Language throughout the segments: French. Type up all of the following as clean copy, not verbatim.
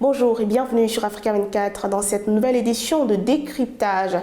Bonjour et bienvenue sur Africa 24 dans cette nouvelle édition de décryptage.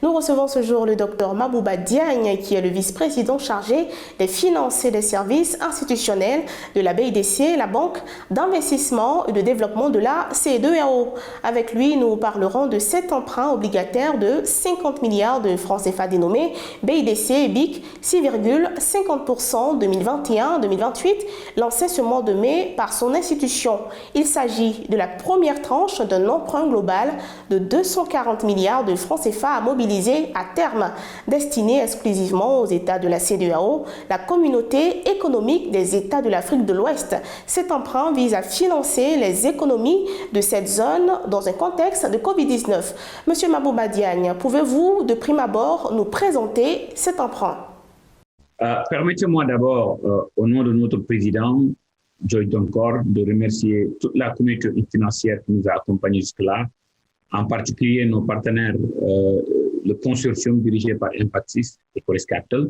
Nous recevons ce jour le docteur Mabouba Diagne qui est le vice-président chargé des finances et des services institutionnels de la BIDC, la Banque d'investissement et de développement de la CEDEAO. Avec lui, nous parlerons de cet emprunt obligataire de 50 milliards de francs CFA dénommé BIDC et BIC 6,50% 2021-2028, lancé ce mois de mai par son institution. Il s'agit de la première tranche d'un emprunt global de 240 milliards de francs CFA à mobiliser à terme, destiné exclusivement aux États de la CEDEAO, la communauté économique des États de l'Afrique de l'Ouest. Cet emprunt vise à financer les économies de cette zone dans un contexte de Covid-19. Monsieur Mabouba Diagne, pouvez-vous de prime abord nous présenter cet emprunt? Permettez-moi d'abord, au nom de notre président, Joy Doncor, de remercier toute la communauté financière qui nous a accompagnés jusque-là, en particulier nos partenaires, le consortium dirigé par Impactis et Coris Capital.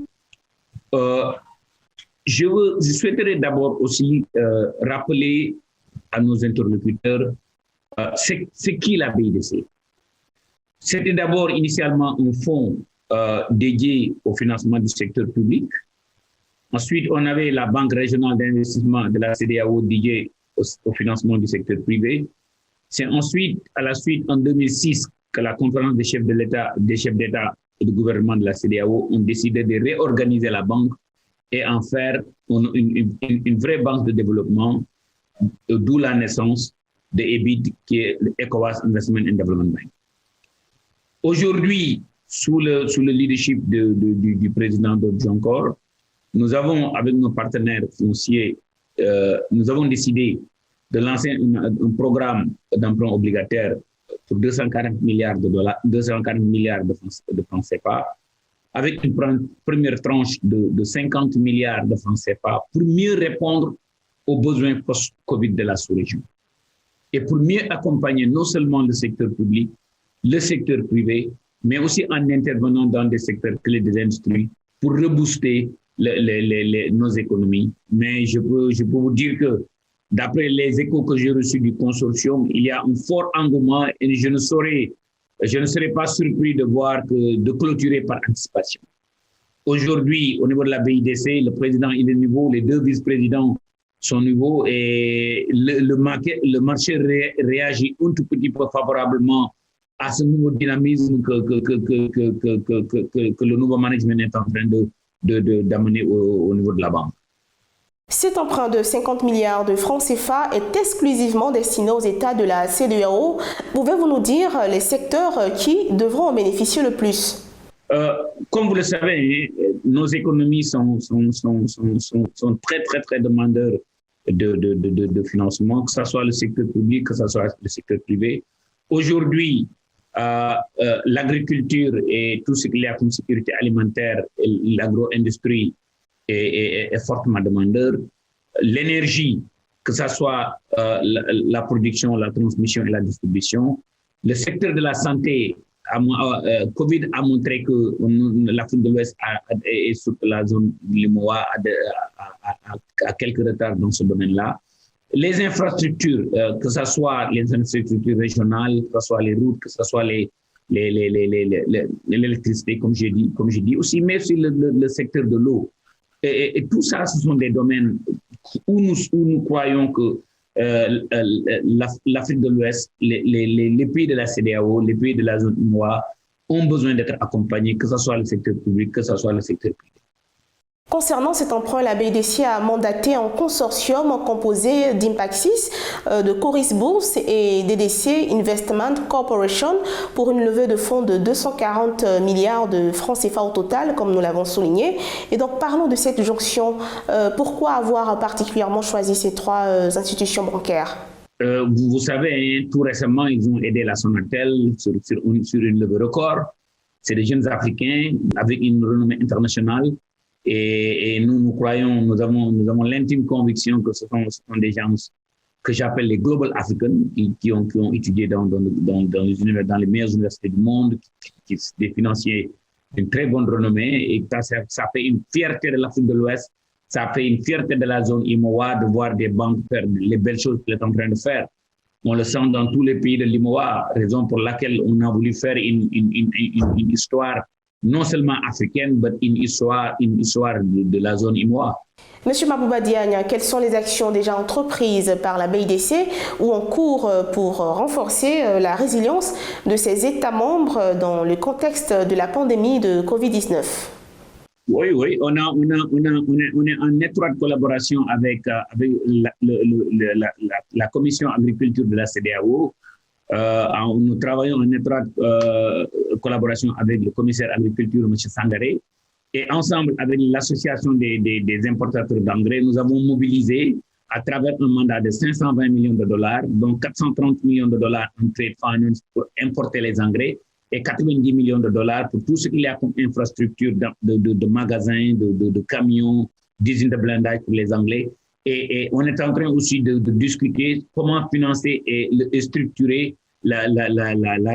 Je souhaiterais d'abord aussi rappeler à nos interlocuteurs c'est qui la BIDC. C'était d'abord initialement un fonds dédié au financement du secteur public. Ensuite, on avait la Banque régionale d'investissement de la CEDEAO dédiée au financement du secteur privé. C'est ensuite, à la suite, en 2006, que la conférence des chefs d'État et de gouvernement de la CEDEAO ont décidé de réorganiser la banque et en faire une vraie banque de développement, d'où la naissance de EBID, qui est l'ECOWAS Investment and Development Bank. Aujourd'hui, sous le leadership du président Doncor, nous avons, avec nos partenaires financiers, nous avons décidé de lancer un programme d'emprunt obligataire pour 240 milliards de dollars, 240 milliards de francs CFA, avec une première tranche de 50 milliards de francs CFA pour mieux répondre aux besoins post-Covid de la sous-région. Et pour mieux accompagner non seulement le secteur public, le secteur privé, mais aussi en intervenant dans des secteurs clés des industries pour rebooster nos économies. Mais je peux vous dire que d'après les échos que j'ai reçus du consortium, il y a un fort engouement et je ne serais pas surpris de clôturer par anticipation. Aujourd'hui, au niveau de la BIDC, le président est nouveau, les deux vice-présidents sont nouveaux et le marché réagit un tout petit peu favorablement à ce nouveau dynamisme que le nouveau management est en train d'amener au niveau de la banque. Cet emprunt de 50 milliards de francs CFA est exclusivement destiné aux États de la CEDEAO. Pouvez-vous nous dire les secteurs qui devront en bénéficier le plus? Comme vous le savez, nos économies sont très, très, très demandeurs de financement, que ce soit le secteur public, que ce soit le secteur privé. Aujourd'hui, l'agriculture et tout ce qu'il y a comme sécurité alimentaire, l'agro-industrie est fortement demandeur. L'énergie, que ce soit la production, la transmission et la distribution. Le secteur de la santé, Covid a montré que l'Afrique de l'Ouest et surtout la zone de l'IMOA a quelques retards dans ce domaine-là. Les infrastructures, que ce soit les infrastructures régionales, que ce soit les routes, que ce soit l'électricité, comme j'ai dit aussi, mais aussi le secteur de l'eau. Et tout ça, ce sont des domaines où nous croyons que l'Afrique de l'Ouest, les pays de la CEDEAO, les pays de la zone UMOA ont besoin d'être accompagnés, que ce soit le secteur public, que ce soit le secteur privé. Concernant cet emprunt, la BIDC a mandaté un consortium composé d'Impactis, de Coris Bourse et DDC Investment Corporation pour une levée de fonds de 240 milliards de francs CFA au total, comme nous l'avons souligné. Et donc, parlons de cette jonction. Pourquoi avoir particulièrement choisi ces trois institutions bancaires? Vous savez, tout récemment, ils ont aidé la Sonatel sur une levée record. C'est des jeunes Africains avec une renommée internationale. Et nous croyons, nous avons l'intime conviction que ce sont des gens que j'appelle les Global Africans qui ont étudié dans les meilleures universités du monde, qui sont des financiers d'une très bonne renommée. Et ça fait une fierté de l'Afrique de l'Ouest, ça fait une fierté de la zone IMOA de voir des banques faire les belles choses qu'elles sont en train de faire. On le sent dans tous les pays de l'IMOA, raison pour laquelle on a voulu faire une histoire non seulement africaine, mais une histoire de la zone IMOA. Monsieur Mabouba Diagne, quelles sont les actions déjà entreprises par la BIDC ou en cours pour renforcer la résilience de ces États membres dans le contexte de la pandémie de Covid-19? Oui, on est en étroite collaboration avec la Commission agriculture de la CEDEAO. Nous travaillons en étroite collaboration avec le commissaire agriculture, M. Sangaré. Et ensemble, avec l'association des importateurs d'engrais, nous avons mobilisé à travers un mandat de 520 millions de dollars, dont 430 millions de dollars en trade finance pour importer les engrais et 90 millions de dollars pour tout ce qu'il y a comme infrastructure de magasins, de camions, d'usines de blindage pour les engrais. Et on est en train aussi de discuter comment financer et structurer la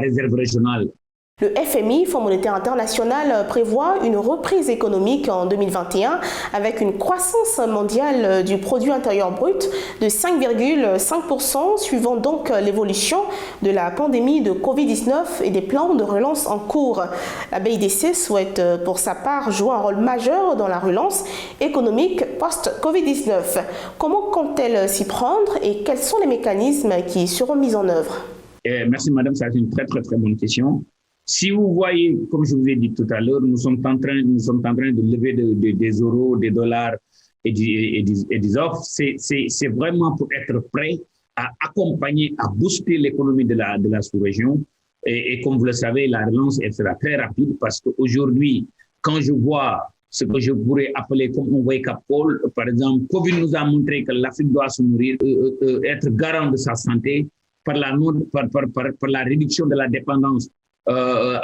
réserve régionale. Le FMI, Fonds monétaire international, prévoit une reprise économique en 2021 avec une croissance mondiale du produit intérieur brut de 5,5%, suivant donc l'évolution de la pandémie de Covid-19 et des plans de relance en cours. La BIDC souhaite pour sa part jouer un rôle majeur dans la relance économique post-Covid-19. Comment compte-t-elle s'y prendre et quels sont les mécanismes qui seront mis en œuvre? Merci madame, c'est une très bonne question. Si vous voyez, comme je vous ai dit tout à l'heure, nous sommes en train de lever des euros, des dollars et des offres. C'est vraiment pour être prêt à accompagner, à booster l'économie de la sous-région. Et comme vous le savez, la relance elle sera très rapide parce qu'aujourd'hui, quand je vois ce que je pourrais appeler comme un wake-up call, par exemple, Covid nous a montré que l'Afrique doit se nourrir, être garant de sa santé par la réduction de la dépendance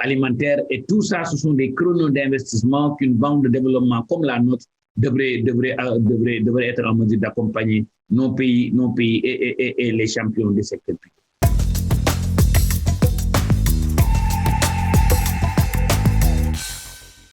alimentaire, et tout ça, ce sont des créneaux d'investissement qu'une banque de développement comme la nôtre devrait être en mesure d'accompagner nos pays et les champions des secteurs publics.